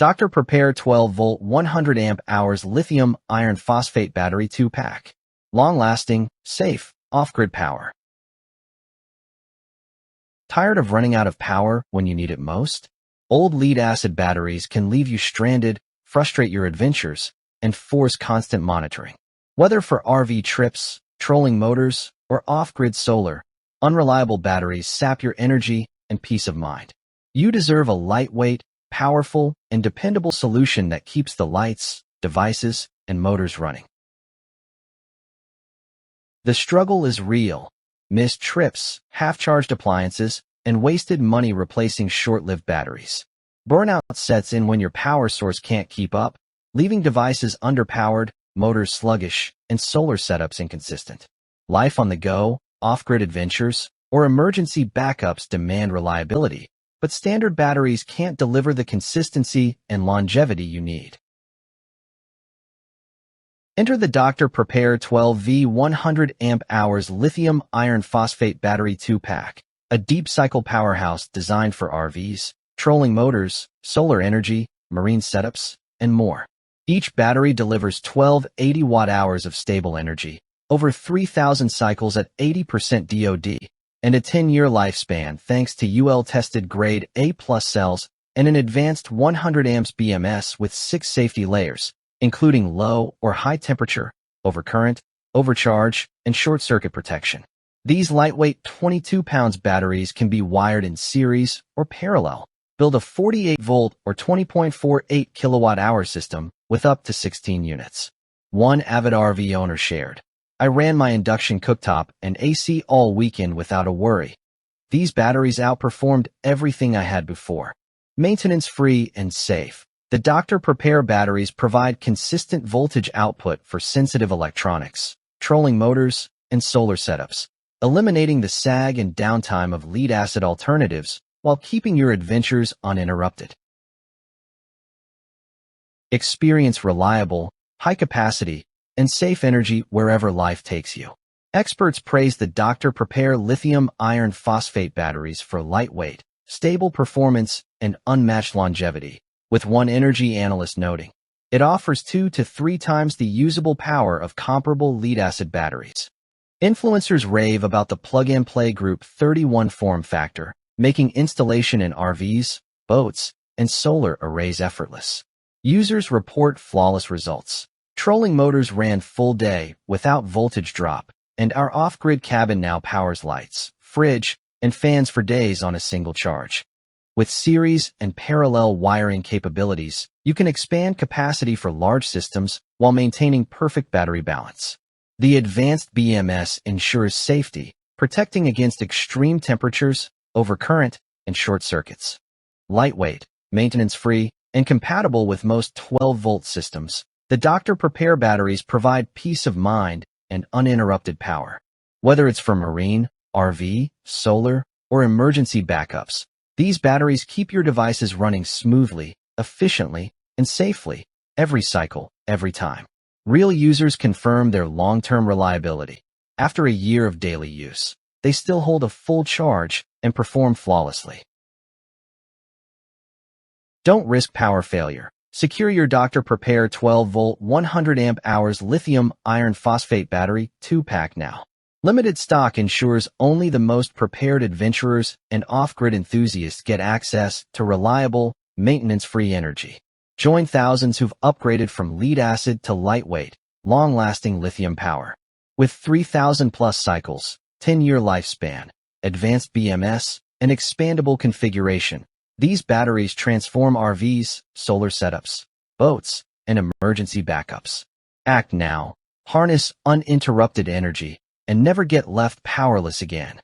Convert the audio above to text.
DR.PREPARE 12V 100Ah Lithium Iron Phosphate Battery 2-pack. Long-lasting, safe, off-grid power. Tired of running out of power when you need it most? Old lead-acid batteries can leave you stranded, frustrate your adventures, and force constant monitoring. Whether for RV trips, trolling motors, or off-grid solar, unreliable batteries sap your energy and peace of mind. You deserve a lightweight, powerful, and dependable solution that keeps the lights, devices, and motors running. The struggle is real. Missed trips, half-charged appliances, and wasted money replacing short-lived batteries. Burnout sets in when your power source can't keep up, leaving devices underpowered, motors sluggish, and solar setups inconsistent. Life on the go, off-grid adventures, or emergency backups demand reliability, but standard batteries can't deliver the consistency and longevity you need. Enter the DR.PREPARE 12V 100Ah Lithium Iron Phosphate Battery 2-pack, a deep-cycle powerhouse designed for RVs, trolling motors, solar energy, marine setups, and more. Each battery delivers 12 80-watt-hours of stable energy, over 3,000 cycles at 80% DOD, and a 10-year lifespan thanks to UL-tested grade A+ cells and an advanced 100 amps BMS with 6 safety layers, including low or high temperature, overcurrent, overcharge, and short-circuit protection. These lightweight 22-pound batteries can be wired in series or parallel. Build a 48-volt or 20.48 kilowatt-hour system with up to 16 units. One avid RV owner shared, "I ran my induction cooktop and AC all weekend without a worry. These batteries outperformed everything I had before. Maintenance-free and safe. The DR.PREPARE batteries provide consistent voltage output for sensitive electronics, trolling motors, and solar setups, eliminating the sag and downtime of lead-acid alternatives while keeping your adventures uninterrupted. Experience reliable, high-capacity, and safe energy wherever life takes you." Experts praise the DR.PREPARE Lithium Iron Phosphate batteries for lightweight, stable performance, and unmatched longevity, with one energy analyst noting, "It offers 2 to 3 times the usable power of comparable lead-acid batteries." Influencers rave about the plug-and-play Group 31 form factor, making installation in RVs, boats, and solar arrays effortless. Users report flawless results. Trolling motors ran full day without voltage drop, and our off-grid cabin now powers lights, fridge, and fans for days on a single charge. With series and parallel wiring capabilities, you can expand capacity for large systems while maintaining perfect battery balance. The advanced BMS ensures safety, protecting against extreme temperatures, overcurrent, and short circuits. Lightweight, maintenance-free, and compatible with most 12-volt systems, the DR.PREPARE batteries provide peace of mind and uninterrupted power. Whether it's for marine, RV, solar, or emergency backups, these batteries keep your devices running smoothly, efficiently, and safely, every cycle, every time. Real users confirm their long-term reliability. After a year of daily use, they still hold a full charge and perform flawlessly. Don't risk power failure. Secure your DR.PREPARE 12V 100Ah Lithium Iron Phosphate Battery 2-pack now. Limited stock ensures only the most prepared adventurers and off-grid enthusiasts get access to reliable, maintenance-free energy. Join thousands who've upgraded from lead-acid to lightweight, long-lasting lithium power. With 3,000+ cycles, 10-year lifespan, advanced BMS, and expandable configuration, these batteries transform RVs, solar setups, boats, and emergency backups. Act now, harness uninterrupted energy, and never get left powerless again.